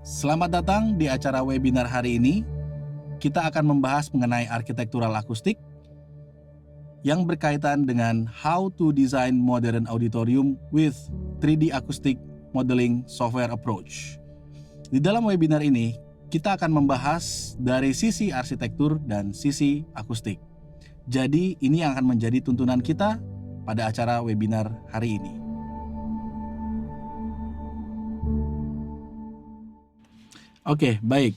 Selamat datang di acara webinar hari ini. Kita akan membahas mengenai architectural akustik yang berkaitan dengan how to design modern auditorium with 3D acoustic modeling software approach. Di dalam webinar ini, kita akan membahas dari sisi arsitektur dan sisi akustik. Jadi, ini yang akan menjadi tuntunan kita pada acara webinar hari ini. Oke, baik.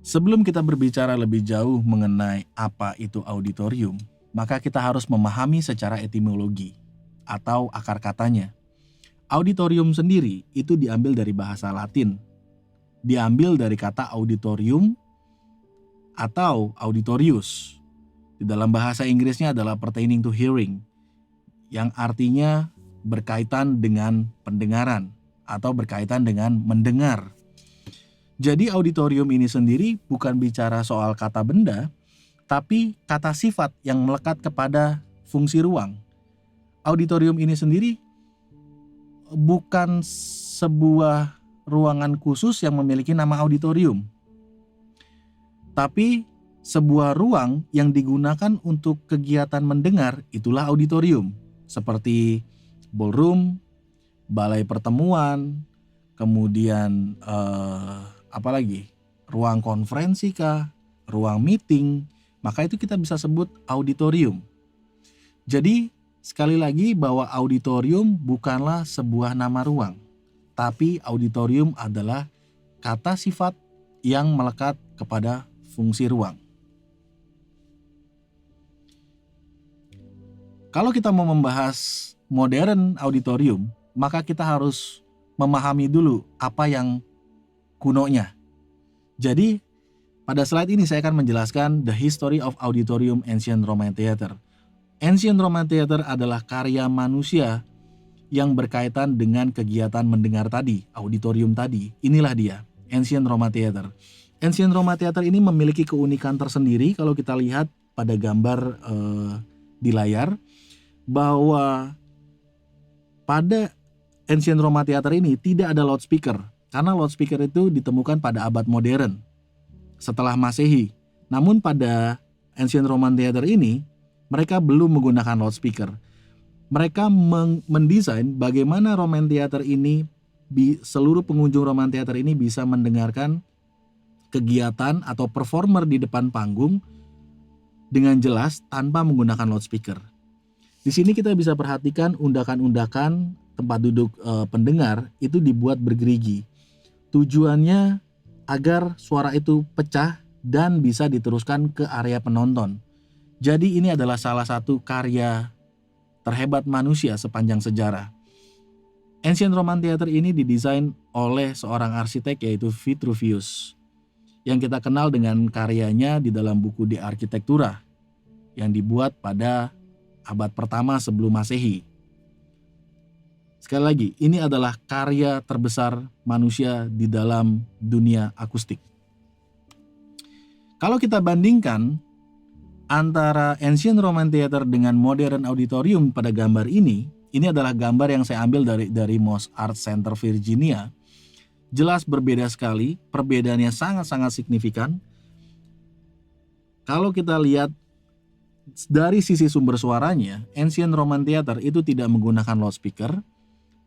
Sebelum kita berbicara lebih jauh mengenai apa itu auditorium, maka kita harus memahami secara etimologi atau akar katanya. Auditorium sendiri itu diambil dari bahasa Latin. Diambil dari kata auditorium atau auditorius. Di dalam bahasa Inggrisnya adalah pertaining to hearing, yang artinya berkaitan dengan pendengaran atau berkaitan dengan mendengar. Jadi auditorium ini sendiri bukan bicara soal kata benda, tapi kata sifat yang melekat kepada fungsi ruang. Auditorium ini sendiri bukan sebuah ruangan khusus yang memiliki nama auditorium, tapi sebuah ruang yang digunakan untuk kegiatan mendengar, itulah auditorium. Seperti ballroom, balai pertemuan, kemudian apalagi ruang konferensi kah, ruang meeting, maka itu kita bisa sebut auditorium. Jadi sekali lagi bahwa auditorium bukanlah sebuah nama ruang, tapi auditorium adalah kata sifat yang melekat kepada fungsi ruang. Kalau kita mau membahas modern auditorium, maka kita harus memahami dulu apa yang kunonya. Jadi, pada slide ini saya akan menjelaskan the history of auditorium ancient Roman theater. Ancient Roman theater adalah karya manusia yang berkaitan dengan kegiatan mendengar tadi, auditorium tadi. Inilah dia, ancient Roman theater. Ancient Roman theater ini memiliki keunikan tersendiri kalau kita lihat pada gambar di layar, bahwa pada Ancient Roman Theater ini tidak ada loudspeaker, karena loudspeaker itu ditemukan pada abad modern setelah Masehi. Namun pada Ancient Roman Theater ini mereka belum menggunakan loudspeaker. Mereka mendesain bagaimana Roman Theater ini, seluruh pengunjung Roman Theater ini bisa mendengarkan kegiatan atau performer di depan panggung dengan jelas tanpa menggunakan loudspeaker. Di sini kita bisa perhatikan undakan-undakan tempat duduk pendengar itu dibuat bergerigi. Tujuannya agar suara itu pecah dan bisa diteruskan ke area penonton. Jadi ini adalah salah satu karya terhebat manusia sepanjang sejarah. Ancient Roman Theater ini didesain oleh seorang arsitek yaitu Vitruvius, yang kita kenal dengan karyanya di dalam buku De Architectura yang dibuat pada abad pertama sebelum Masehi. Sekali lagi, ini adalah karya terbesar manusia di dalam dunia akustik. Kalau kita bandingkan antara Ancient Roman Theater dengan Modern Auditorium pada gambar ini adalah gambar yang saya ambil dari Moss Art Center Virginia. Jelas berbeda sekali, perbedaannya sangat-sangat signifikan. Kalau kita lihat dari sisi sumber suaranya, Ancient Roman Theater itu tidak menggunakan loudspeaker.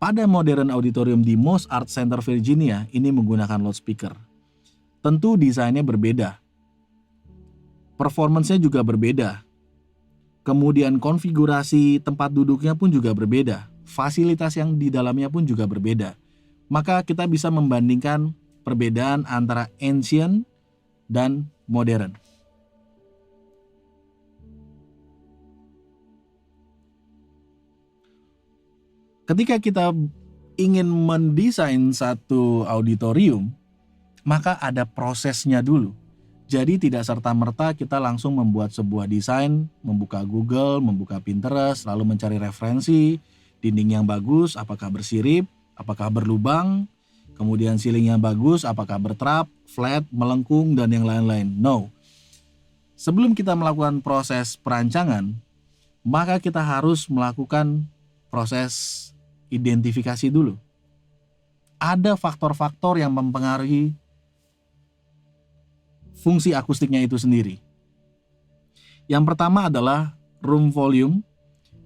Pada Modern Auditorium di Moss Art Center Virginia ini menggunakan loudspeaker. Tentu desainnya berbeda. Performance-nya juga berbeda. Kemudian konfigurasi tempat duduknya pun juga berbeda. Fasilitas yang di dalamnya pun juga berbeda. Maka kita bisa membandingkan perbedaan antara ancient dan modern. Ketika kita ingin mendesain satu auditorium, maka ada prosesnya dulu. Jadi tidak serta-merta kita langsung membuat sebuah desain, membuka Google, membuka Pinterest, lalu mencari referensi, dinding yang bagus, apakah bersirip, apakah berlubang, kemudian ceiling yang bagus, apakah bertrap, flat, melengkung, dan yang lain-lain. No. Sebelum kita melakukan proses perancangan, maka kita harus melakukan proses identifikasi dulu. ada faktor-faktor yang mempengaruhi fungsi akustiknya itu sendiri. Yang pertama adalah room volume,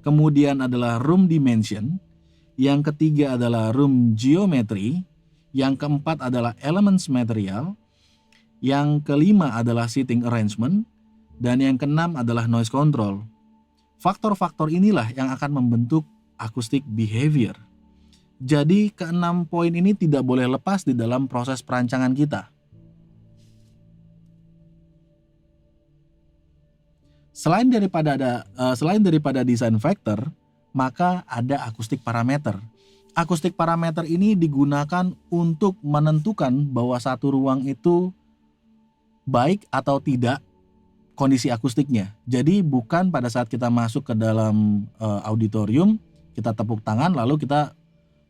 kemudian adalah room dimension, yang ketiga adalah room geometry, yang keempat adalah elements material, yang kelima adalah seating arrangement, dan yang keenam adalah noise control. Faktor-faktor inilah yang akan membentuk acoustic behavior. Jadi keenam poin ini tidak boleh lepas di dalam proses perancangan kita. Selain daripada design factor, maka ada acoustic parameter. Acoustic parameter ini digunakan untuk menentukan bahwa satu ruang itu baik atau tidak kondisi akustiknya. Jadi bukan pada saat kita masuk ke dalam auditorium, kita tepuk tangan lalu kita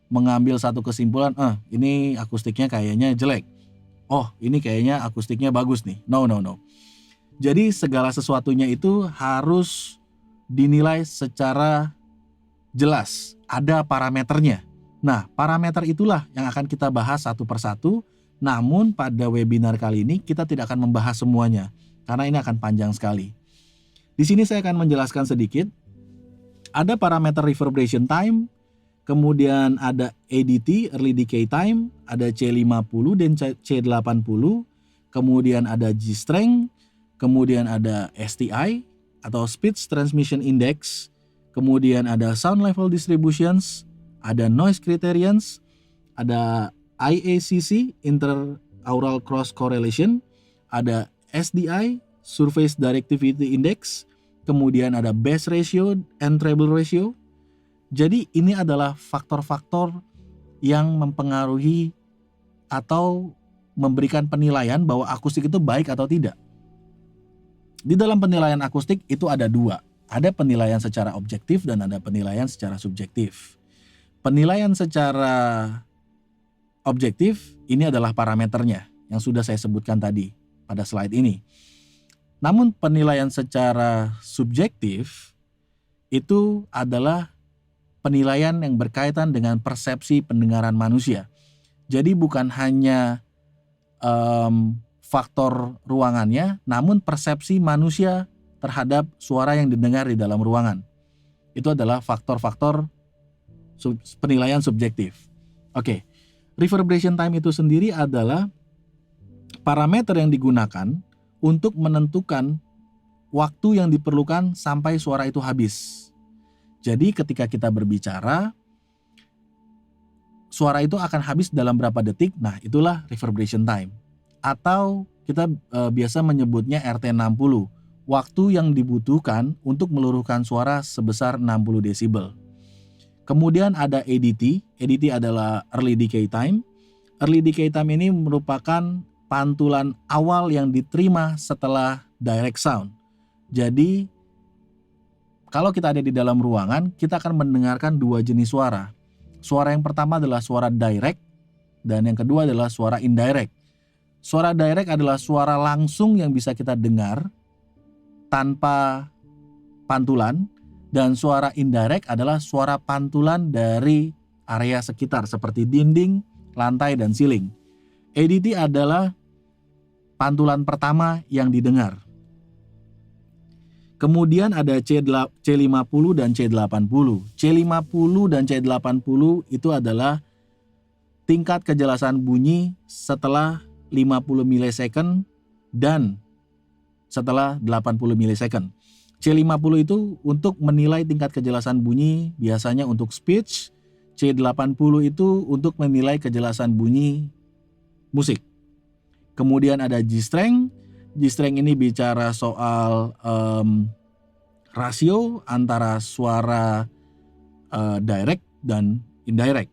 mengambil satu kesimpulan, ini akustiknya kayaknya jelek. Oh, ini kayaknya akustiknya bagus nih. No. Jadi segala sesuatunya itu harus dinilai secara jelas, ada parameternya. Nah, parameter itulah yang akan kita bahas satu persatu. Namun pada webinar kali ini kita tidak akan membahas semuanya karena ini akan panjang sekali. Di sini saya akan menjelaskan sedikit. Ada parameter reverberation time, kemudian ada ADT, early decay time, ada C50 dan C80, kemudian ada G-strength, kemudian ada STI atau Speech Transmission Index, kemudian ada Sound Level Distributions, ada Noise Criterions, ada IACC, Interaural Cross Correlation, ada SDI, Surface Directivity Index, kemudian ada Bass Ratio and Treble Ratio. Jadi ini adalah faktor-faktor yang mempengaruhi atau memberikan penilaian bahwa akustik itu baik atau tidak. Di dalam penilaian akustik itu ada dua. Ada penilaian secara objektif dan ada penilaian secara subjektif. Penilaian secara objektif ini adalah parameternya yang sudah saya sebutkan tadi pada slide ini. Namun penilaian secara subjektif itu adalah penilaian yang berkaitan dengan persepsi pendengaran manusia. Jadi bukan hanya faktor ruangannya, namun persepsi manusia terhadap suara yang didengar di dalam ruangan. Itu adalah faktor-faktor penilaian subjektif. Oke, reverberation time itu sendiri adalah parameter yang digunakan untuk menentukan waktu yang diperlukan sampai suara itu habis. Jadi ketika kita berbicara, suara itu akan habis dalam berapa detik, nah itulah reverberation time. Atau kita biasa menyebutnya RT60, waktu yang dibutuhkan untuk meluruhkan suara sebesar 60 desibel. Kemudian ada ADT, ADT adalah early decay time. Early decay time ini merupakan pantulan awal yang diterima setelah direct sound. Jadi kalau kita ada di dalam ruangan, kita akan mendengarkan dua jenis suara. Suara yang pertama adalah suara direct dan yang kedua adalah suara indirect. Suara direct adalah suara langsung yang bisa kita dengar tanpa pantulan, dan suara indirect adalah suara pantulan dari area sekitar seperti dinding, lantai, dan ceiling. ADT adalah pantulan pertama yang didengar. Kemudian ada C50 dan C80. C50 dan C80 itu adalah tingkat kejelasan bunyi setelah 50 millisecond dan setelah 80 millisecond. C50 itu untuk menilai tingkat kejelasan bunyi biasanya untuk speech. C80 itu untuk menilai kejelasan bunyi musik. Kemudian ada G-strength. G-strength ini bicara soal rasio antara suara direct dan indirect.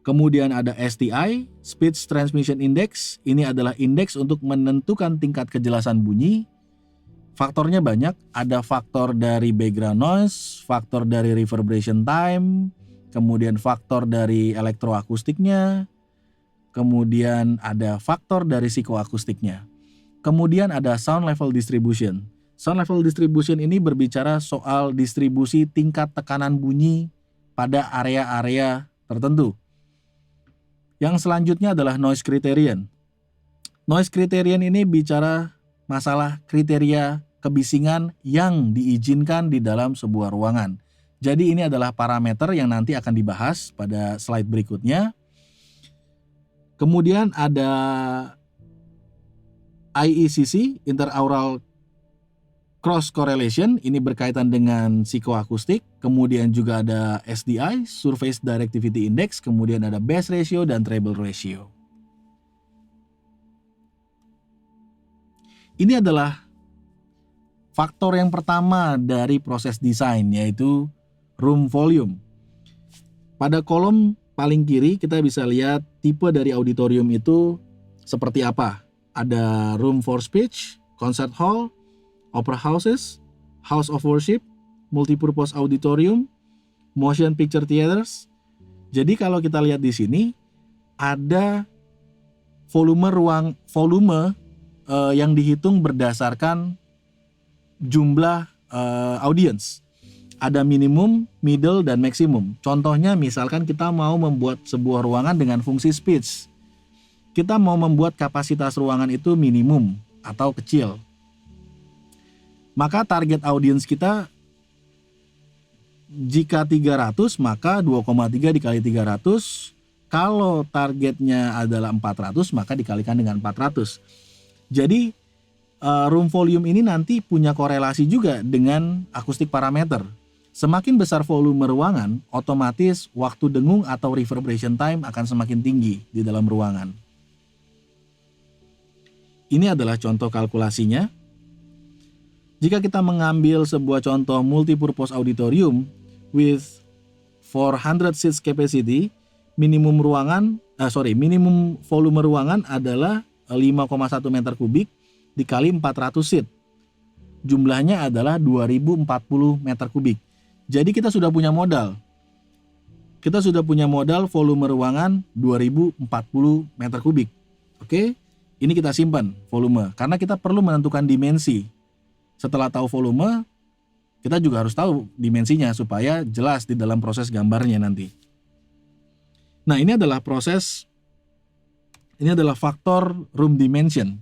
Kemudian ada STI, Speech Transmission Index. Ini adalah indeks untuk menentukan tingkat kejelasan bunyi. Faktornya banyak, ada faktor dari background noise, faktor dari reverberation time, kemudian faktor dari elektroakustiknya, kemudian ada faktor dari psikoakustiknya. Kemudian ada sound level distribution. Sound level distribution ini berbicara soal distribusi tingkat tekanan bunyi pada area-area tertentu. Yang selanjutnya adalah noise criterion. Noise criterion ini bicara masalah kriteria kebisingan yang diizinkan di dalam sebuah ruangan. Jadi ini adalah parameter yang nanti akan dibahas pada slide berikutnya. Kemudian ada IECC, Interaural Cross Correlation, ini berkaitan dengan psikoakustik. Kemudian juga ada SDI, Surface Directivity Index, kemudian ada Bass Ratio dan Treble Ratio. Ini adalah faktor yang pertama dari proses desain, yaitu room volume. Pada kolom paling kiri kita bisa lihat tipe dari auditorium itu seperti apa. Ada room for speech, concert hall, opera houses, house of worship, multipurpose auditorium, motion picture theaters. Jadi kalau kita lihat di sini ada volume yang dihitung berdasarkan jumlah audience. Ada minimum, middle, dan maksimum. Contohnya misalkan kita mau membuat sebuah ruangan dengan fungsi speech. Kita mau membuat kapasitas ruangan itu minimum atau kecil. Maka target audience kita jika 300 maka 2,3 dikali 300. Kalau targetnya adalah 400 maka dikalikan dengan 400. Jadi room volume ini nanti punya korelasi juga dengan akustik parameter. Semakin besar volume ruangan, otomatis waktu dengung atau reverberation time akan semakin tinggi di dalam ruangan. Ini adalah contoh kalkulasinya. Jika kita mengambil sebuah contoh multipurpose auditorium with 400 seats capacity, minimum volume ruangan adalah 5,1 meter kubik dikali 400 seat. Jumlahnya adalah 2040 meter kubik. Jadi kita sudah punya modal. Kita sudah punya modal volume ruangan 2040 meter kubik. Oke, ini kita simpan volume karena kita perlu menentukan dimensi. Setelah tahu volume, kita juga harus tahu dimensinya supaya jelas di dalam proses gambarnya nanti. Nah, ini adalah faktor room dimension.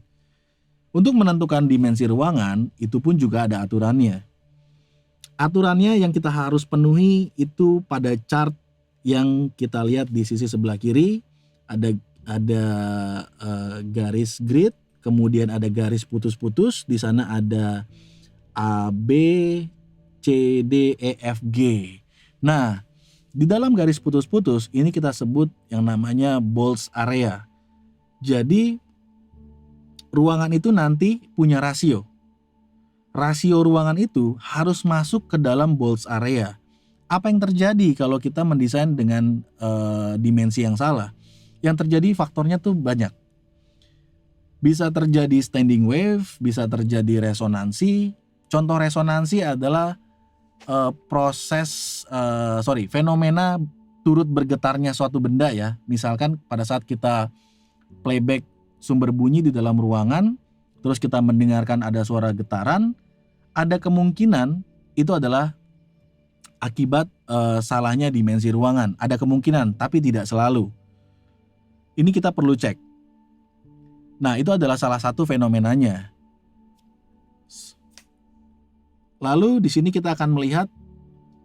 Untuk menentukan dimensi ruangan, itu pun juga ada aturannya. Aturannya yang kita harus penuhi itu pada chart yang kita lihat di sisi sebelah kiri. Ada garis grid, kemudian ada garis putus-putus. Di sana ada A, B, C, D, E, F, G. Nah, di dalam garis putus-putus ini kita sebut yang namanya Boltz area. Jadi ruangan itu nanti punya rasio. Rasio ruangan itu harus masuk ke dalam Boltz area. Apa yang terjadi kalau kita mendesain dengan dimensi yang salah? Yang terjadi faktornya tuh banyak. Bisa terjadi standing wave, bisa terjadi resonansi. Contoh resonansi adalah fenomena turut bergetarnya suatu benda ya. Misalkan pada saat kita playback sumber bunyi di dalam ruangan, terus kita mendengarkan ada suara getaran, ada kemungkinan itu adalah akibat salahnya dimensi ruangan. Ada kemungkinan, tapi tidak selalu. Ini kita perlu cek. Nah, itu adalah salah satu fenomenanya. Lalu di sini kita akan melihat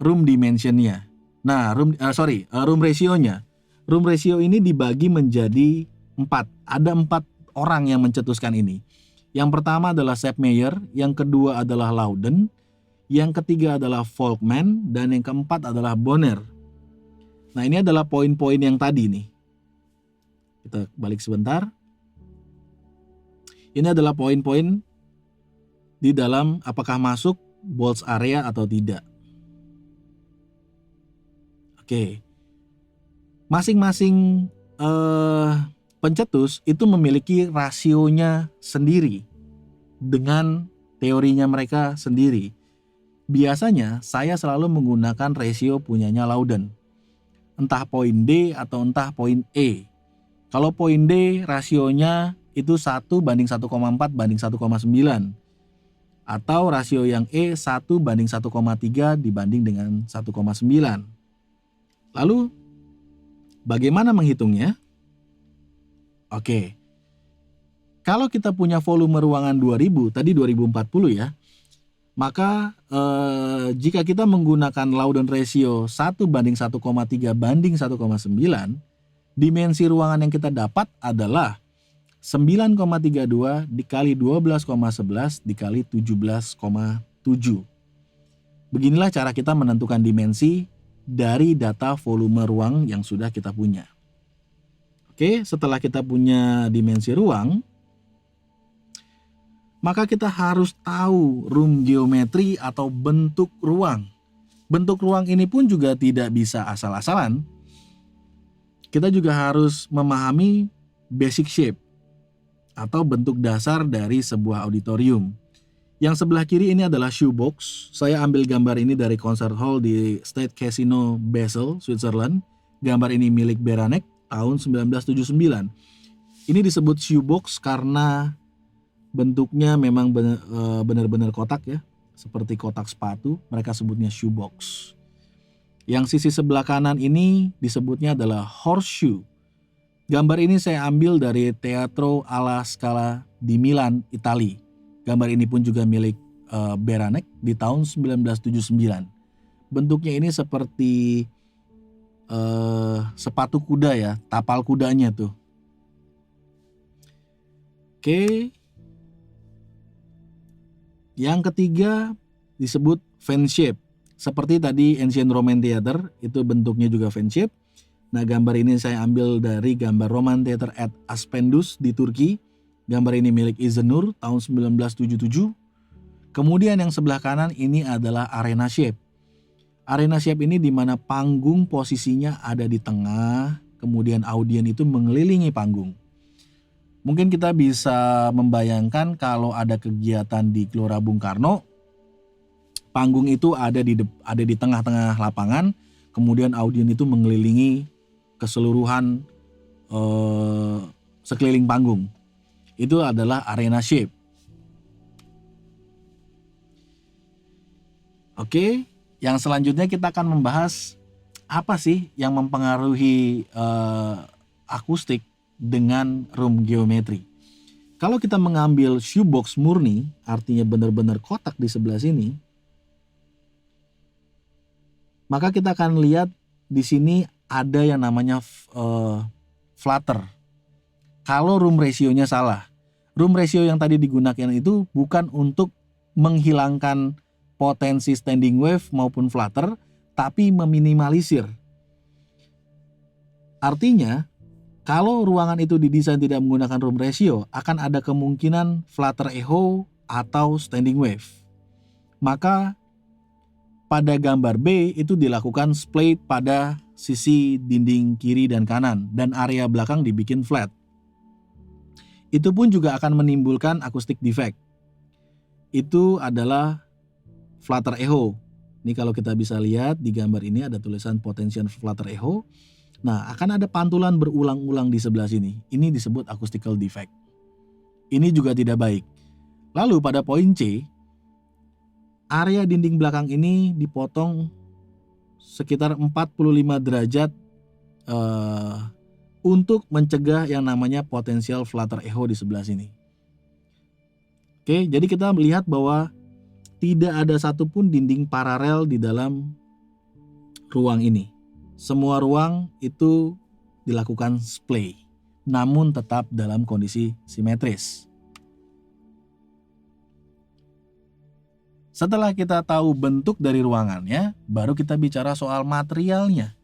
room dimensionnya. Nah, room ratio-nya. Room ratio ini dibagi menjadi 4. Ada 4 orang yang mencetuskan ini. Yang pertama adalah Sepp Meyer, yang kedua adalah Loudon, yang ketiga adalah Volkmann, dan yang keempat adalah Bonner. Nah, ini adalah poin-poin yang tadi nih. Kita balik sebentar. Ini adalah poin-poin di dalam apakah masuk Boltz area atau tidak. Oke. Masing-masing pencetus itu memiliki rasionya sendiri dengan teorinya mereka sendiri. Biasanya saya selalu menggunakan rasio punyanya Loudon. Entah poin D atau entah poin E. Kalau poin D rasionya itu 1 banding 1,4 banding 1,9. Atau rasio yang E 1 banding 1,3 dibanding dengan 1,9. Lalu bagaimana menghitungnya? Oke. Kalau kita punya volume ruangan 2000, tadi 2040 ya, maka jika kita menggunakan Laudon ratio 1:1,3:1,9, dimensi ruangan yang kita dapat adalah 9,32 dikali 12,11 dikali 17,7. Beginilah cara kita menentukan dimensi dari data volume ruang yang sudah kita punya. Oke, setelah kita punya dimensi ruang, maka kita harus tahu room geometry atau bentuk ruang. Bentuk ruang ini pun juga tidak bisa asal-asalan. Kita juga harus memahami basic shape atau bentuk dasar dari sebuah auditorium. Yang sebelah kiri ini adalah shoebox. Saya ambil gambar ini dari concert hall di State Casino Basel, Switzerland. Gambar ini milik Beranek tahun 1979. Ini disebut shoebox karena bentuknya memang benar-benar kotak ya, seperti kotak sepatu. Mereka sebutnya shoebox. Yang sisi sebelah kanan ini disebutnya adalah horseshoe. Gambar ini saya ambil dari Teatro alla Scala di Milan, Italia. Gambar ini pun juga milik Beranek di tahun 1979. Bentuknya ini seperti sepatu kuda ya, tapal kudanya tuh. Oke. Yang ketiga disebut fan shape. Seperti tadi Ancient Roman Theater, itu bentuknya juga fan shape. Nah, gambar ini saya ambil dari gambar Roman Theater at Aspendus di Turki. Gambar ini milik Izenur tahun 1977. Kemudian yang sebelah kanan ini adalah arena shape. Arena shape ini di mana panggung posisinya ada di tengah, kemudian audien itu mengelilingi panggung. Mungkin kita bisa membayangkan kalau ada kegiatan di Gelora Bung Karno, panggung itu ada di tengah-tengah lapangan, kemudian audien itu mengelilingi keseluruhan sekeliling panggung. Itu adalah arena shape. Oke, yang selanjutnya kita akan membahas apa sih yang mempengaruhi akustik dengan room geometry. Kalau kita mengambil shoebox murni, artinya benar-benar kotak di sebelah sini, maka kita akan lihat di sini ada yang namanya flutter. Kalau room ratio-nya salah. Room ratio yang tadi digunakan itu bukan untuk menghilangkan potensi standing wave maupun flutter, tapi meminimalisir. Artinya, kalau ruangan itu didesain tidak menggunakan room ratio, akan ada kemungkinan flutter echo atau standing wave. Maka pada gambar B itu dilakukan split pada sisi dinding kiri dan kanan, dan area belakang dibikin flat. Itu pun juga akan menimbulkan acoustic defect. Itu adalah flutter echo. Ini kalau kita bisa lihat di gambar ini ada tulisan potential flutter echo. Nah, akan ada pantulan berulang-ulang di sebelah sini. Ini disebut acoustical defect. Ini juga tidak baik. Lalu pada poin C, area dinding belakang ini dipotong sekitar 45 derajat untuk mencegah yang namanya potential flutter echo di sebelah sini. Oke, jadi kita melihat bahwa tidak ada satupun dinding paralel di dalam ruang ini. Semua ruang itu dilakukan splay, namun tetap dalam kondisi simetris. Setelah kita tahu bentuk dari ruangannya, baru kita bicara soal materialnya.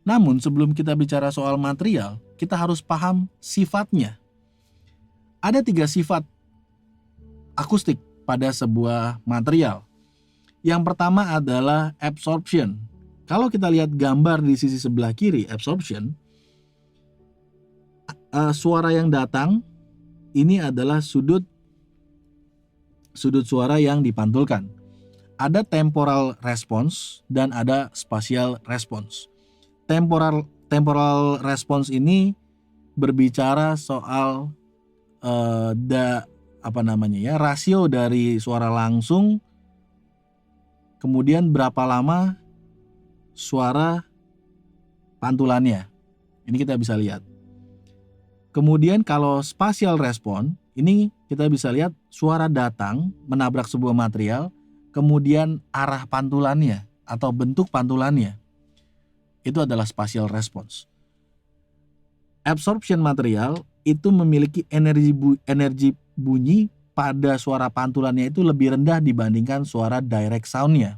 Namun sebelum kita bicara soal material, kita harus paham sifatnya. Ada 3 sifat akustik pada sebuah material. Yang pertama adalah absorption. Kalau kita lihat gambar di sisi sebelah kiri, absorption, suara yang datang ini adalah sudut suara yang dipantulkan. Ada temporal response dan ada spatial response. Temporal response ini berbicara soal rasio dari suara langsung, kemudian berapa lama suara pantulannya. Ini kita bisa lihat. Kemudian kalau spatial response, ini kita bisa lihat suara datang menabrak sebuah material, kemudian arah pantulannya atau bentuk pantulannya. Itu adalah spatial response. Absorption material itu memiliki energi bunyi pada suara pantulannya itu lebih rendah dibandingkan suara direct sound-nya.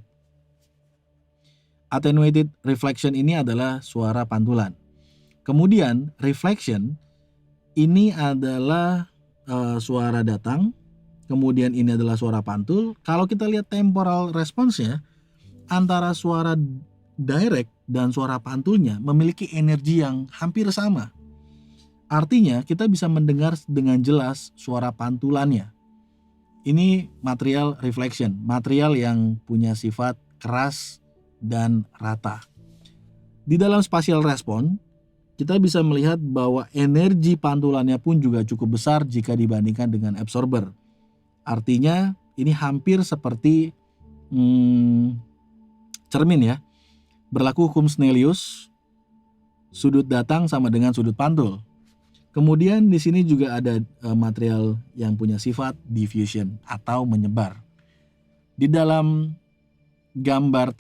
Attenuated reflection ini adalah suara pantulan. Kemudian reflection ini adalah suara datang, kemudian ini adalah suara pantul. Kalau kita lihat temporal response-nya, antara suara direct dan suara pantulnya memiliki energi yang hampir sama. Artinya kita bisa mendengar dengan jelas suara pantulannya. Ini material reflection, material yang punya sifat keras dan rata. Di dalam spatial response, kita bisa melihat bahwa energi pantulannya pun juga cukup besar jika dibandingkan dengan absorber. Artinya ini hampir seperti cermin ya. Berlaku hukum Snellius, sudut datang sama dengan sudut pantul. Kemudian di sini juga ada material yang punya sifat diffusion atau menyebar. Di dalam gambar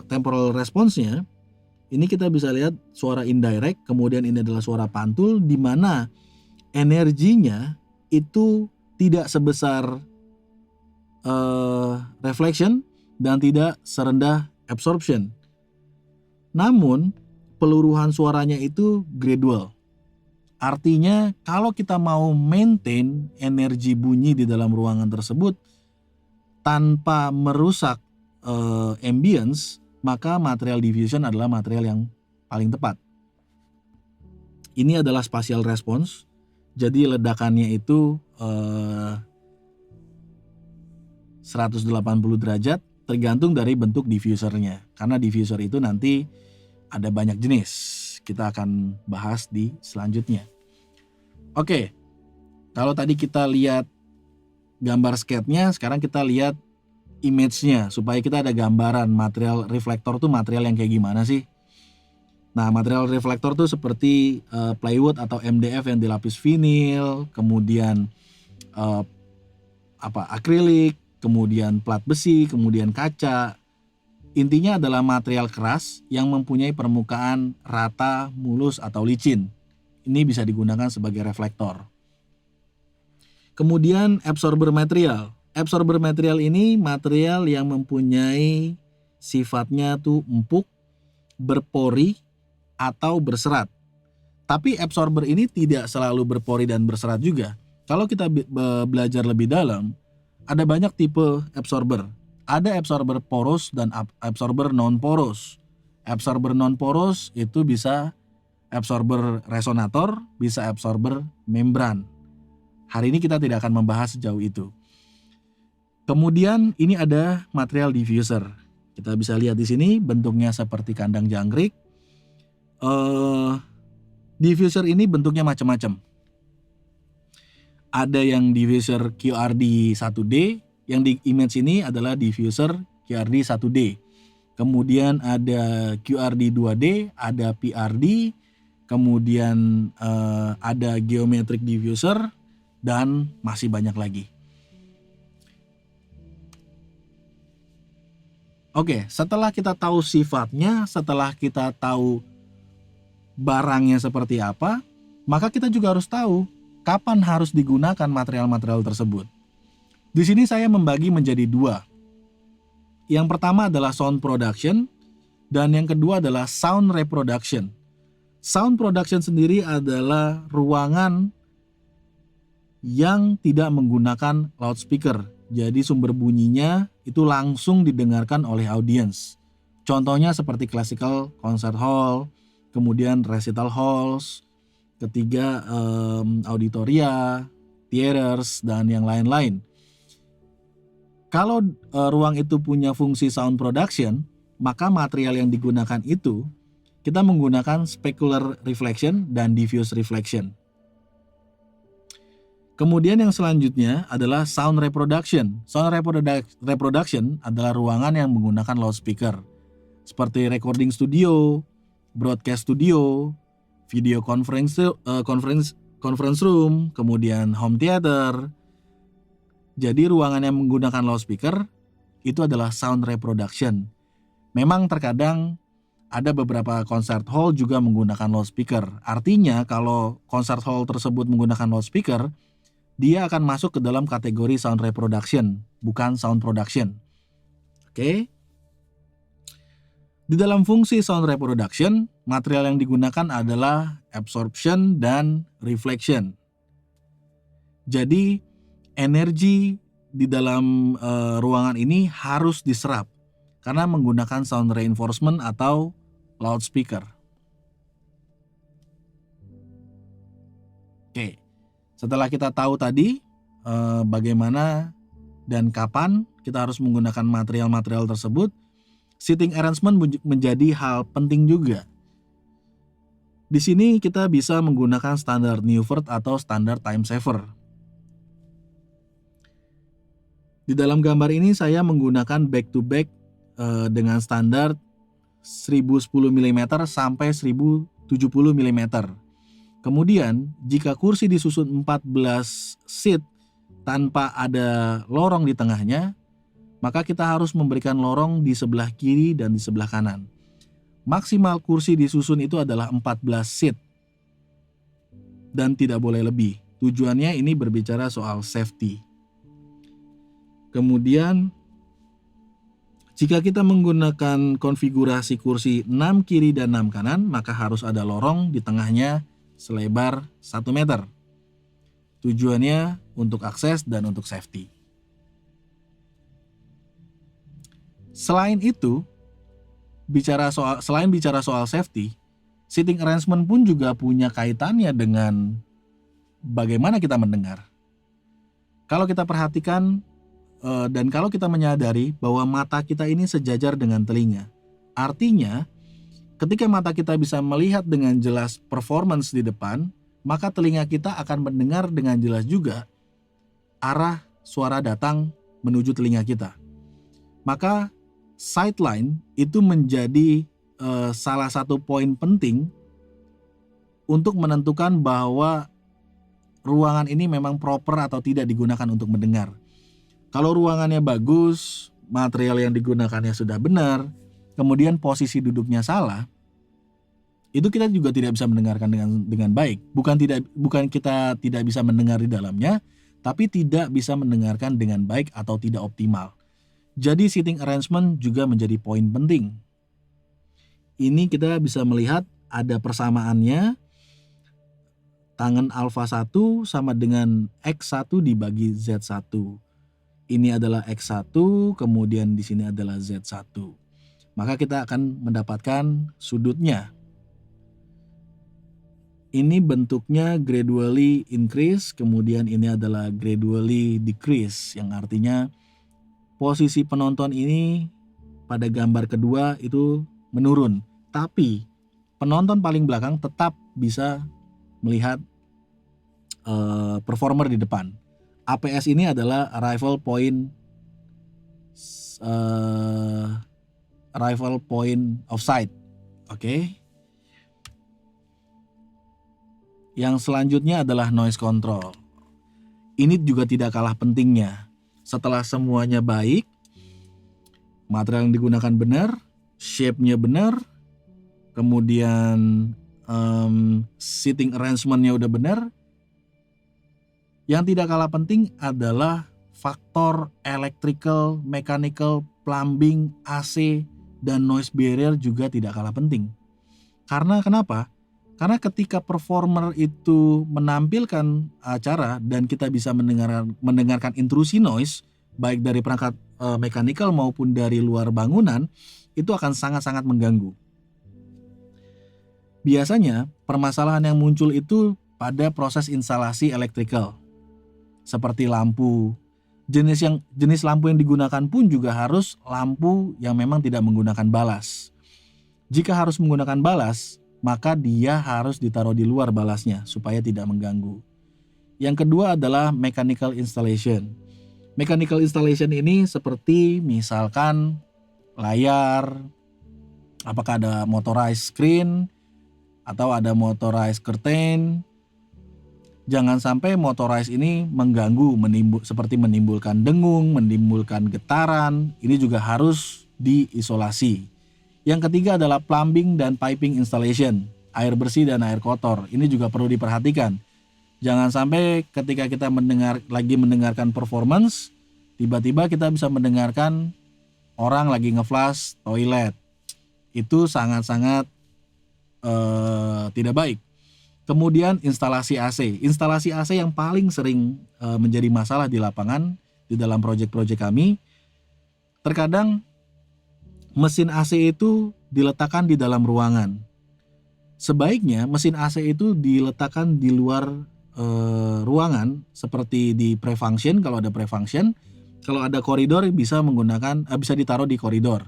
temporal response-nya, ini kita bisa lihat suara indirect, kemudian ini adalah suara pantul di mana energinya itu tidak sebesar reflection dan tidak serendah absorption. Namun peluruhan suaranya itu gradual. Artinya kalau kita mau maintain energi bunyi di dalam ruangan tersebut tanpa merusak ambience, maka material diffusion adalah material yang paling tepat. Ini adalah spatial response. Jadi ledakannya itu 180 derajat tergantung dari bentuk diffusernya. Karena diffuser itu nanti ada banyak jenis. Kita akan bahas di selanjutnya. Oke, kalau tadi kita lihat gambar skate-nya, sekarang kita lihat image-nya supaya kita ada gambaran material reflektor tuh material yang kayak gimana sih. Nah, material reflektor tuh seperti plywood atau MDF yang dilapis vinil, kemudian akrilik, kemudian plat besi, kemudian kaca. Intinya adalah material keras yang mempunyai permukaan rata, mulus atau licin. Ini bisa digunakan sebagai reflektor. Kemudian absorber material. Absorber material ini material yang mempunyai sifatnya tuh empuk, berpori, atau berserat. Tapi absorber ini tidak selalu berpori dan berserat juga. Kalau kita belajar lebih dalam, ada banyak tipe absorber. Ada absorber poros dan absorber non-poros. Absorber non-poros itu bisa absorber resonator, bisa absorber membran. Hari ini kita tidak akan membahas sejauh itu. Kemudian ini ada material diffuser. Kita bisa lihat di sini bentuknya seperti kandang jangkrik. Diffuser ini bentuknya macam-macam. Ada yang diffuser QRD 1D, yang di image ini adalah diffuser QRD 1D. Kemudian ada QRD 2D, ada PRD, kemudian ada geometric diffuser, dan masih banyak lagi. Oke, setelah kita tahu sifatnya, setelah kita tahu barangnya seperti apa, maka kita juga harus tahu kapan harus digunakan material-material tersebut. Di sini saya membagi menjadi dua. Yang pertama adalah sound production, dan yang kedua adalah sound reproduction. Sound production sendiri adalah ruangan yang tidak menggunakan loudspeaker. Jadi sumber bunyinya itu langsung didengarkan oleh audiens. Contohnya seperti classical concert hall, kemudian recital halls, ketiga auditoria, theaters, dan yang lain-lain. Kalau ruang itu punya fungsi sound production, maka material yang digunakan itu kita menggunakan specular reflection dan diffuse reflection. Kemudian yang selanjutnya adalah sound reproduction. Sound reproduction adalah ruangan yang menggunakan loudspeaker, seperti recording studio, broadcast studio, video conference room, kemudian home theater. Jadi ruangan yang menggunakan loudspeaker itu adalah sound reproduction. Memang terkadang ada beberapa concert hall juga menggunakan loudspeaker. Artinya kalau concert hall tersebut menggunakan loudspeaker, dia akan masuk ke dalam kategori sound reproduction, bukan sound production. Oke. Di dalam fungsi sound reproduction, material yang digunakan adalah absorption dan reflection. Jadi energi di dalam ruangan ini harus diserap karena menggunakan sound reinforcement atau loudspeaker. Oke, setelah kita tahu tadi bagaimana dan kapan kita harus menggunakan material-material tersebut, seating arrangement menjadi hal penting juga. Di sini kita bisa menggunakan standar Neuvert atau standar time saver. Di dalam gambar ini saya menggunakan back to back dengan standar 1010 mm sampai 1070 mm. Kemudian jika kursi disusun 14 seat tanpa ada lorong di tengahnya, maka kita harus memberikan lorong di sebelah kiri dan di sebelah kanan. Maksimal kursi disusun itu adalah 14 seat dan tidak boleh lebih. Tujuannya ini berbicara soal safety. Kemudian jika kita menggunakan konfigurasi kursi 6 kiri dan 6 kanan, maka harus ada lorong di tengahnya selebar 1 meter. Tujuannya untuk akses dan untuk safety. Selain itu, selain bicara soal safety, seating arrangement pun juga punya kaitannya dengan bagaimana kita mendengar. Kalau kita perhatikan dan kalau kita menyadari bahwa mata kita ini sejajar dengan telinga, artinya ketika mata kita bisa melihat dengan jelas performance di depan, maka telinga kita akan mendengar dengan jelas juga arah suara datang menuju telinga kita. Maka sightline itu menjadi salah satu poin penting untuk menentukan bahwa ruangan ini memang proper atau tidak digunakan untuk mendengar. Kalau ruangannya bagus, material yang digunakannya sudah benar, kemudian posisi duduknya salah, itu kita juga tidak bisa mendengarkan dengan baik. Bukan kita tidak bisa mendengar di dalamnya, tapi tidak bisa mendengarkan dengan baik atau tidak optimal. Jadi seating arrangement juga menjadi poin penting. Ini kita bisa melihat ada persamaannya. Tangan alfa 1 sama dengan X1 dibagi Z1. Ini adalah X1, kemudian di sini adalah Z1. Maka kita akan mendapatkan sudutnya. Ini bentuknya gradually increase, kemudian ini adalah gradually decrease, yang artinya posisi penonton ini pada gambar kedua itu menurun. Tapi penonton paling belakang tetap bisa melihat performer di depan. APS ini adalah arrival point of sight. Oke. Yang selanjutnya adalah noise control. Ini juga tidak kalah pentingnya. Setelah semuanya baik, material yang digunakan benar, shape-nya benar, kemudian seating arrangement-nya udah benar, yang tidak kalah penting adalah faktor electrical, mechanical, plumbing, AC, dan noise barrier juga tidak kalah penting. Karena kenapa? Karena ketika performer itu menampilkan acara dan kita bisa mendengarkan intrusi noise, baik dari perangkat mechanical maupun dari luar bangunan, itu akan sangat-sangat mengganggu. Biasanya permasalahan yang muncul itu pada proses instalasi electrical. Seperti lampu, jenis lampu yang digunakan pun juga harus lampu yang memang tidak menggunakan balas. Jika harus menggunakan balas, maka dia harus ditaruh di luar balasnya supaya tidak mengganggu. Yang kedua adalah mechanical installation. Mechanical installation ini seperti misalkan layar, apakah ada motorized screen atau ada motorized curtain. Jangan sampai motorized ini mengganggu, seperti menimbulkan dengung, menimbulkan getaran. Ini juga harus diisolasi. Yang ketiga adalah plumbing dan piping installation, air bersih dan air kotor. Ini juga perlu diperhatikan. Jangan sampai ketika kita lagi mendengarkan performance, tiba-tiba kita bisa mendengarkan orang lagi ngeflush toilet. Itu sangat-sangat tidak baik. Kemudian instalasi AC. Instalasi AC yang paling sering menjadi masalah di lapangan di dalam proyek-proyek kami. Terkadang mesin AC itu diletakkan di dalam ruangan. Sebaiknya mesin AC itu diletakkan di luar ruangan, seperti di pre-function kalau ada pre-function. Kalau ada koridor bisa ditaruh di koridor.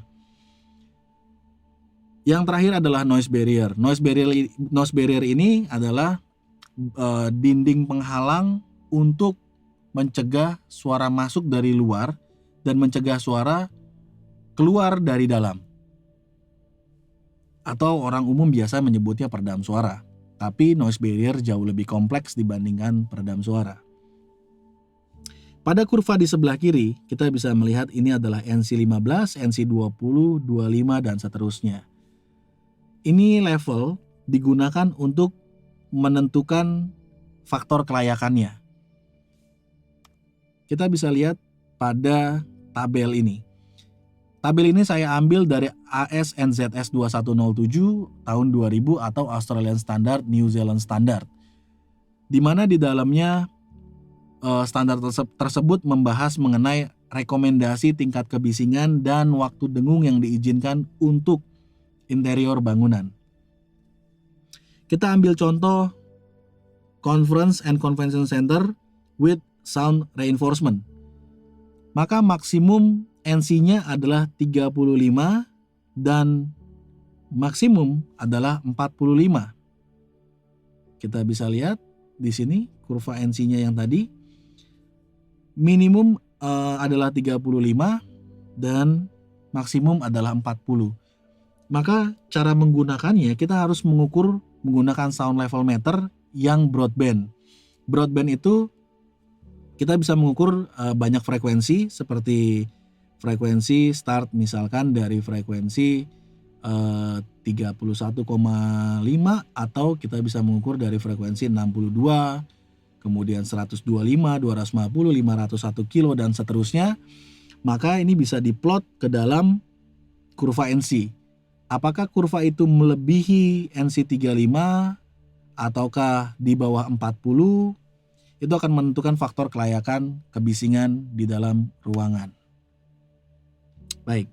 Yang terakhir adalah noise barrier. Noise barrier ini adalah dinding penghalang untuk mencegah suara masuk dari luar dan mencegah suara keluar dari dalam. Atau orang umum biasa menyebutnya peredam suara. Tapi noise barrier jauh lebih kompleks dibandingkan peredam suara. Pada kurva di sebelah kiri, kita bisa melihat ini adalah NC15, NC20, 25, dan seterusnya. Ini level digunakan untuk menentukan faktor kelayakannya. Kita bisa lihat pada tabel ini. Tabel ini saya ambil dari AS/NZS 2107 tahun 2000 atau Australian Standard, New Zealand Standard. Di mana di dalamnya standar tersebut membahas mengenai rekomendasi tingkat kebisingan dan waktu dengung yang diizinkan untuk interior bangunan. Kita ambil contoh Conference and Convention Center with sound reinforcement. Maka maksimum NC-nya adalah 35 dan maksimum adalah 45. Kita bisa lihat di sini kurva NC-nya yang tadi. Minimum adalah 35 dan maksimum adalah 40. Maka cara menggunakannya kita harus menggunakan sound level meter yang broadband. Broadband itu kita bisa mengukur banyak frekuensi, seperti frekuensi start misalkan dari frekuensi 31,5, atau kita bisa mengukur dari frekuensi 62, kemudian 125, 250, 501 kilo dan seterusnya. Maka ini bisa diplot ke dalam kurva NC. Apakah kurva itu melebihi NC35 ataukah di bawah 40? Itu akan menentukan faktor kelayakan kebisingan di dalam ruangan. Baik.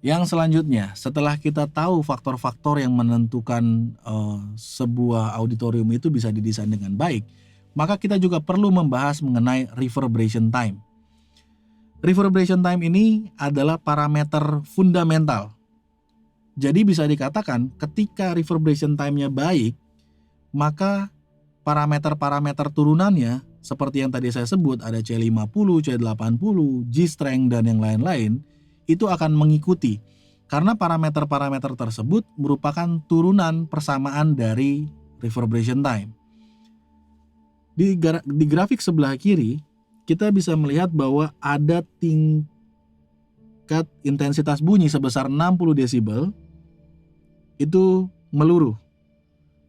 Yang selanjutnya, setelah kita tahu faktor-faktor yang menentukan sebuah auditorium itu bisa didesain dengan baik, maka kita juga perlu membahas mengenai reverberation time. Reverberation time ini adalah parameter fundamental. Jadi bisa dikatakan ketika reverberation time-nya baik, maka parameter-parameter turunannya seperti yang tadi saya sebut, ada C50, C80, G-strength dan yang lain-lain, itu akan mengikuti. Karena parameter-parameter tersebut merupakan turunan persamaan dari reverberation time. Di grafik sebelah kiri, kita bisa melihat bahwa ada tingkat intensitas bunyi sebesar 60 desibel itu meluruh.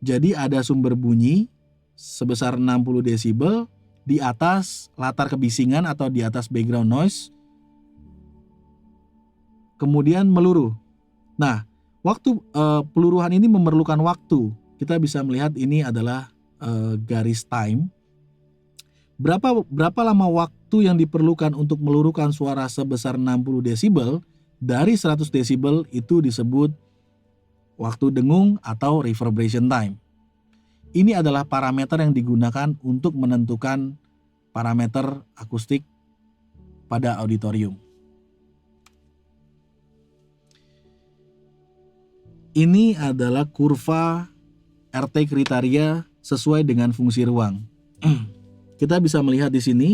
Jadi ada sumber bunyi sebesar 60 desibel di atas latar kebisingan atau di atas background noise, kemudian meluruh. Nah, waktu peluruhan ini memerlukan waktu. Kita bisa melihat ini adalah garis time. Berapa lama waktu yang diperlukan untuk meluruhkan suara sebesar 60 desibel dari 100 desibel itu disebut waktu dengung atau reverberation time. Ini adalah parameter yang digunakan untuk menentukan parameter akustik pada auditorium. Ini adalah kurva RT kriteria sesuai dengan fungsi ruang. Kita bisa melihat di sini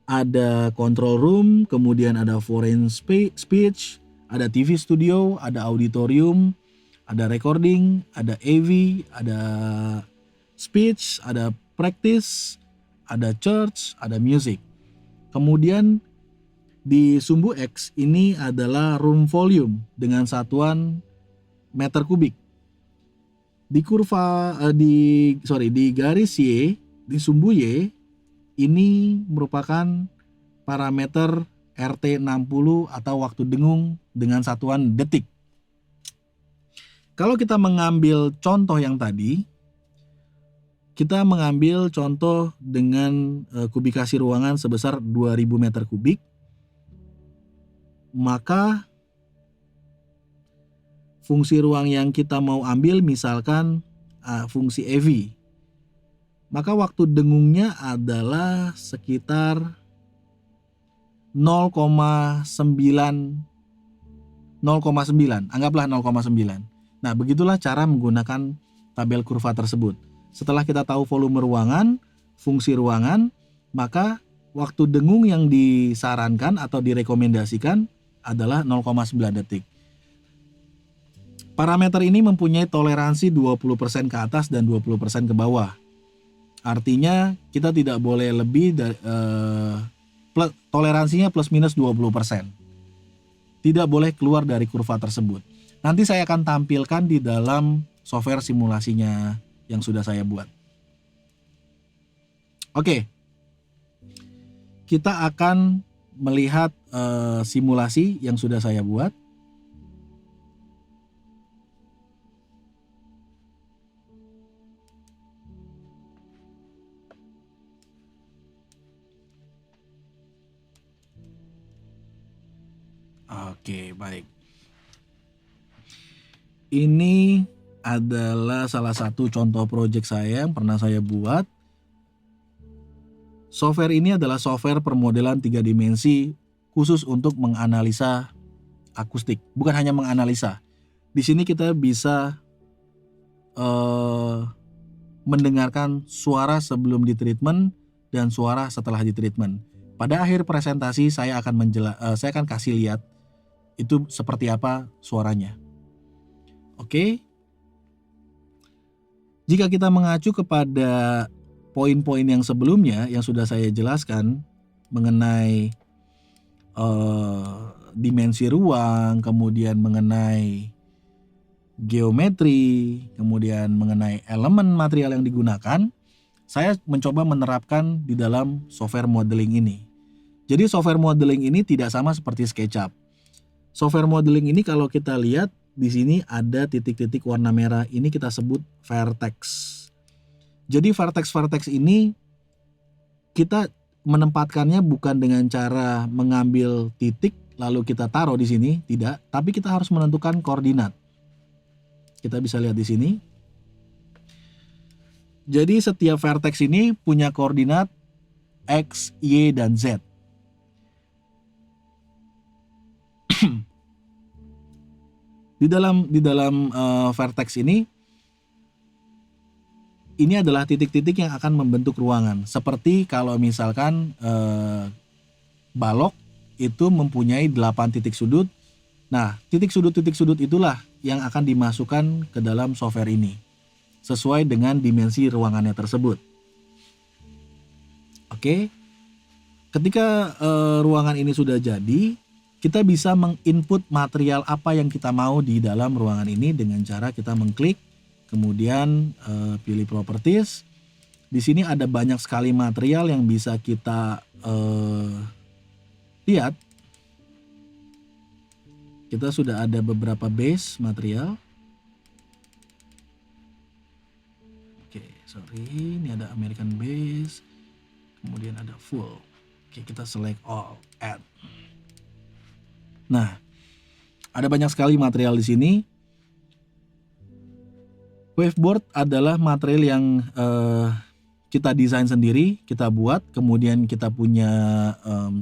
ada control room, kemudian ada foreign speech, ada TV studio, ada auditorium, Ada recording, ada AV, ada speech, ada practice, ada church, ada music. Kemudian di sumbu X ini adalah room volume dengan satuan meter kubik. Di di garis Y, di sumbu Y ini merupakan parameter RT60 atau waktu dengung dengan satuan detik. Kalau kita mengambil contoh yang tadi, kita mengambil contoh dengan kubikasi ruangan sebesar 2000 meter kubik, maka fungsi ruang yang kita mau ambil misalkan fungsi EV, maka waktu dengungnya adalah sekitar 0,9, anggaplah 0,9. Nah, begitulah cara menggunakan tabel kurva tersebut. Setelah kita tahu volume ruangan, fungsi ruangan, maka waktu dengung yang disarankan atau direkomendasikan adalah 0,9 detik. Parameter ini mempunyai toleransi 20% ke atas dan 20% ke bawah. Artinya kita tidak boleh lebih toleransinya plus minus 20%. Tidak boleh keluar dari kurva tersebut. Nanti saya akan tampilkan di dalam software simulasinya yang sudah saya buat. Oke. Kita akan melihat simulasi yang sudah saya buat. Oke, baik. Ini adalah salah satu contoh project saya yang pernah saya buat. Software ini adalah software permodelan 3 dimensi khusus untuk menganalisa akustik. Bukan hanya menganalisa. Di sini kita bisa mendengarkan suara sebelum di treatment dan suara setelah di treatment. Pada akhir presentasi saya akan kasih lihat itu seperti apa suaranya. Oke. Jika kita mengacu kepada poin-poin yang sebelumnya yang sudah saya jelaskan mengenai dimensi ruang, kemudian mengenai geometri, kemudian mengenai elemen material yang digunakan, saya mencoba menerapkan di dalam software modeling ini. Jadi software modeling ini tidak sama seperti SketchUp. Software modeling ini kalau kita lihat di sini ada titik-titik warna merah, ini kita sebut vertex. Jadi vertex ini kita menempatkannya bukan dengan cara mengambil titik lalu kita taruh di sini, tidak, tapi kita harus menentukan koordinat. Kita bisa lihat di sini. Jadi setiap vertex ini punya koordinat X, Y, dan Z. Di dalam vertex ini adalah titik-titik yang akan membentuk ruangan. Seperti kalau misalkan balok itu mempunyai 8 titik sudut. Nah, titik sudut itulah yang akan dimasukkan ke dalam software ini sesuai dengan dimensi ruangannya tersebut. Oke. Ketika ruangan ini sudah jadi, kita bisa menginput material apa yang kita mau di dalam ruangan ini dengan cara kita mengklik, kemudian pilih properties. Di sini ada banyak sekali material yang bisa kita lihat. Kita sudah ada beberapa base material. Oke, sorry, ini ada American base, kemudian ada full. Oke, kita select all, add. Nah, ada banyak sekali material di sini. Waveboard adalah material yang kita desain sendiri, kita buat, kemudian kita punya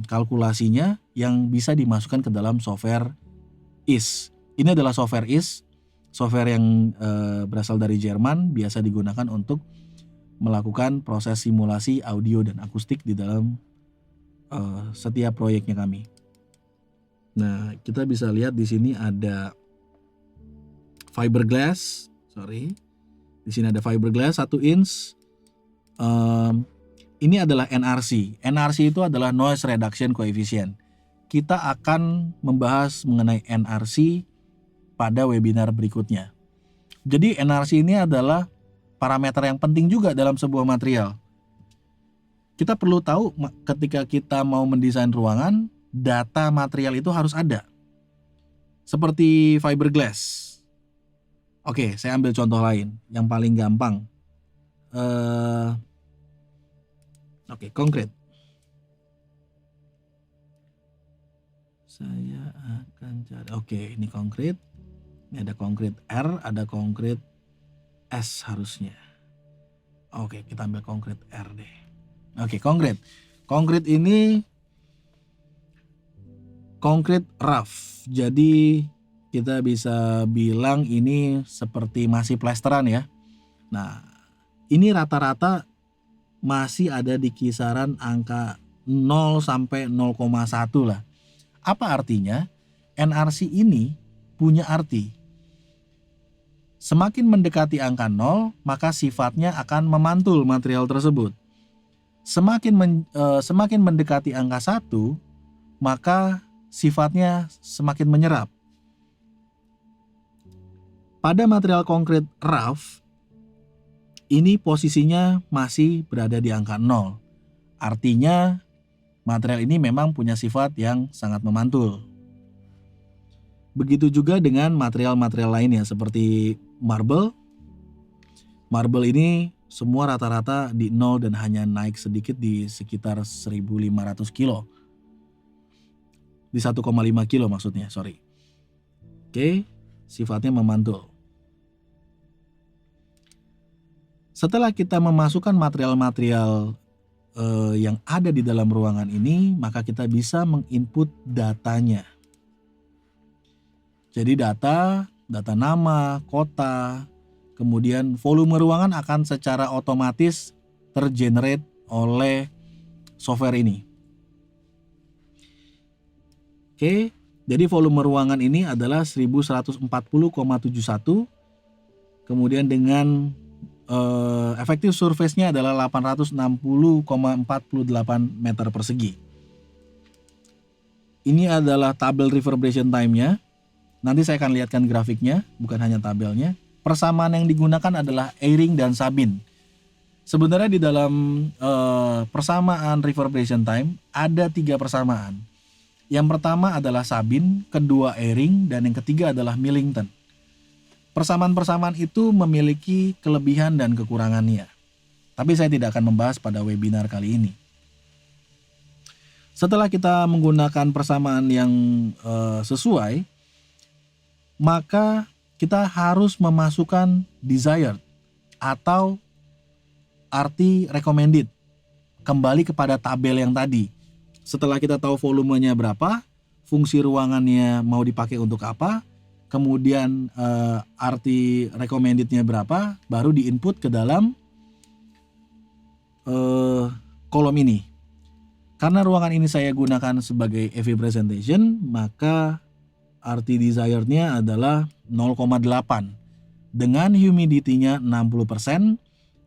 kalkulasinya yang bisa dimasukkan ke dalam software IS. Ini adalah software IS, software yang berasal dari Jerman, biasa digunakan untuk melakukan proses simulasi audio dan akustik di dalam setiap proyeknya kami. Nah, kita bisa lihat di sini ada fiberglass, di sini ada fiberglass 1 inch. Ini adalah NRC. NRC itu adalah noise reduction coefficient. Kita akan membahas mengenai NRC pada webinar berikutnya. Jadi NRC ini adalah parameter yang penting juga dalam sebuah material. Kita perlu tahu ketika kita mau mendesain ruangan, data material itu harus ada. Seperti fiberglass. Oke, saya ambil contoh lain yang paling gampang. Konkrit. Saya akan cari. Ini konkrit. Ini ada konkrit R, ada konkrit S harusnya. Kita ambil konkrit R deh. Konkrit. Konkrit ini konkrit rough. Jadi kita bisa bilang ini seperti masih plesteran ya. Nah, ini rata-rata masih ada di kisaran angka 0 sampai 0,1 lah. Apa artinya? NRC ini punya arti. Semakin mendekati angka 0, maka sifatnya akan memantul material tersebut. Semakin mendekati angka 1, maka sifatnya semakin menyerap. Pada material konkrit rough, ini posisinya masih berada di angka 0. Artinya material ini memang punya sifat yang sangat memantul. Begitu juga dengan material-material lainnya seperti marble. Marble ini semua rata-rata di 0 dan hanya naik sedikit di sekitar 1.500 kilo. Di 1,5 kilo maksudnya, sifatnya memantul. Setelah kita memasukkan material-material yang ada di dalam ruangan ini, maka kita bisa menginput datanya. Jadi data nama, kota, kemudian volume ruangan akan secara otomatis tergenerate oleh software ini. Jadi volume ruangan ini adalah 1140,71, kemudian dengan efektif surface-nya adalah 860,48 meter persegi. Ini adalah tabel reverberation time-nya. Nanti saya akan lihatkan grafiknya, bukan hanya tabelnya. Persamaan yang digunakan adalah Eyring dan Sabin. Sebenarnya di dalam persamaan reverberation time ada 3 persamaan. Yang pertama adalah Sabin, kedua Eyring, dan yang ketiga adalah Millington. Persamaan-persamaan itu memiliki kelebihan dan kekurangannya. Tapi saya tidak akan membahas pada webinar kali ini. Setelah kita menggunakan persamaan yang sesuai, maka kita harus memasukkan desired atau arti recommended kembali kepada tabel yang tadi. Setelah kita tahu volumenya berapa, fungsi ruangannya mau dipakai untuk apa, kemudian arti recommendednya berapa, baru diinput ke dalam kolom ini. Karena ruangan ini saya gunakan sebagai EV presentation, maka arti desirednya adalah 0,8 dengan humidity-nya 60%,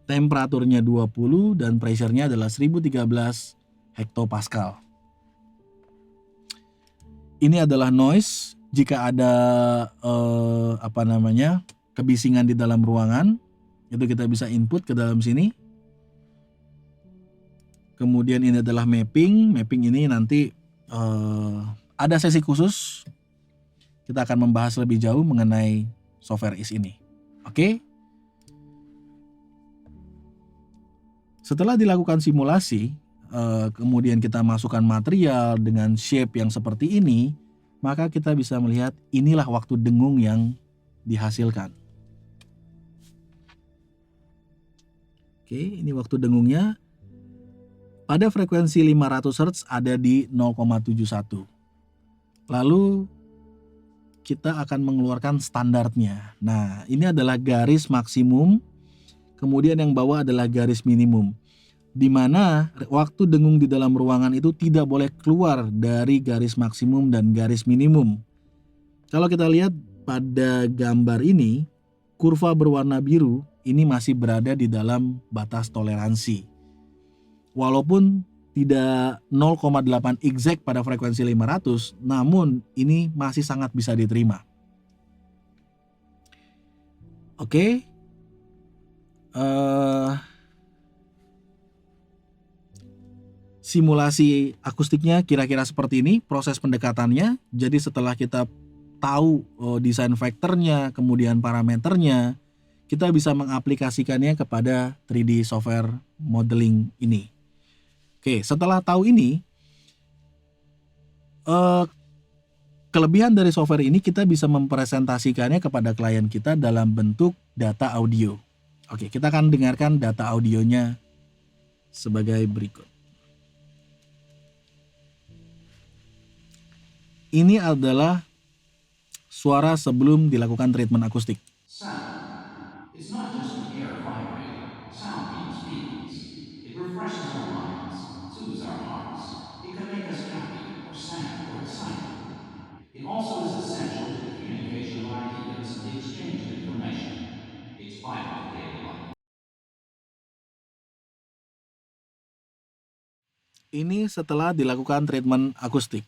temperaturnya 20 dan pressure-nya adalah 1013 hektopascal. Ini adalah noise. Jika ada kebisingan di dalam ruangan, itu kita bisa input ke dalam sini. Kemudian ini adalah mapping. Mapping ini nanti ada sesi khusus. Kita akan membahas lebih jauh mengenai software IS ini. Setelah dilakukan simulasi, kemudian kita masukkan material dengan shape yang seperti ini, maka kita bisa melihat inilah waktu dengung yang dihasilkan. Ini waktu dengungnya. Pada frekuensi 500 Hz ada di 0,71. Lalu kita akan mengeluarkan standarnya. Nah, ini adalah garis maksimum, kemudian yang bawah adalah garis minimum. Di mana waktu dengung di dalam ruangan itu tidak boleh keluar dari garis maksimum dan garis minimum. Kalau kita lihat pada gambar ini, kurva berwarna biru ini masih berada di dalam batas toleransi. Walaupun tidak 0,8 exact pada frekuensi 500, namun ini masih sangat bisa diterima. Oke. Simulasi akustiknya kira-kira seperti ini proses pendekatannya. Jadi setelah kita tahu desain vektornya, kemudian parameternya, kita bisa mengaplikasikannya kepada 3D software modeling ini. Oke, setelah tahu ini, kelebihan dari software ini kita bisa mempresentasikannya kepada klien kita dalam bentuk data audio. Oke, kita akan dengarkan data audionya sebagai berikut. Ini adalah suara sebelum dilakukan treatment akustik. Sound. It's not just the air vibrating. Sound means feelings. It refreshes our minds, soothes our hearts. It can make us happy or sad or excited. It also is essential to the communication of ideas and the exchange of information. It's vital to daily life. Ini setelah dilakukan treatment akustik.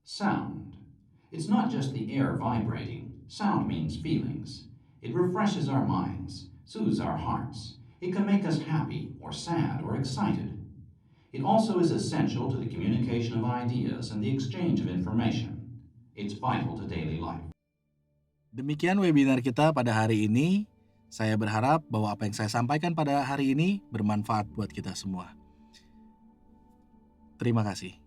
Sound. It's not just the air vibrating. Sound means feelings. It refreshes our minds, soothes our hearts. It can make us happy or sad or excited. It also is essential to the communication of ideas and the exchange of information. It's vital to daily life. Demikian webinar kita pada hari ini. Saya berharap bahwa apa yang saya sampaikan pada hari ini bermanfaat buat kita semua. Terima kasih.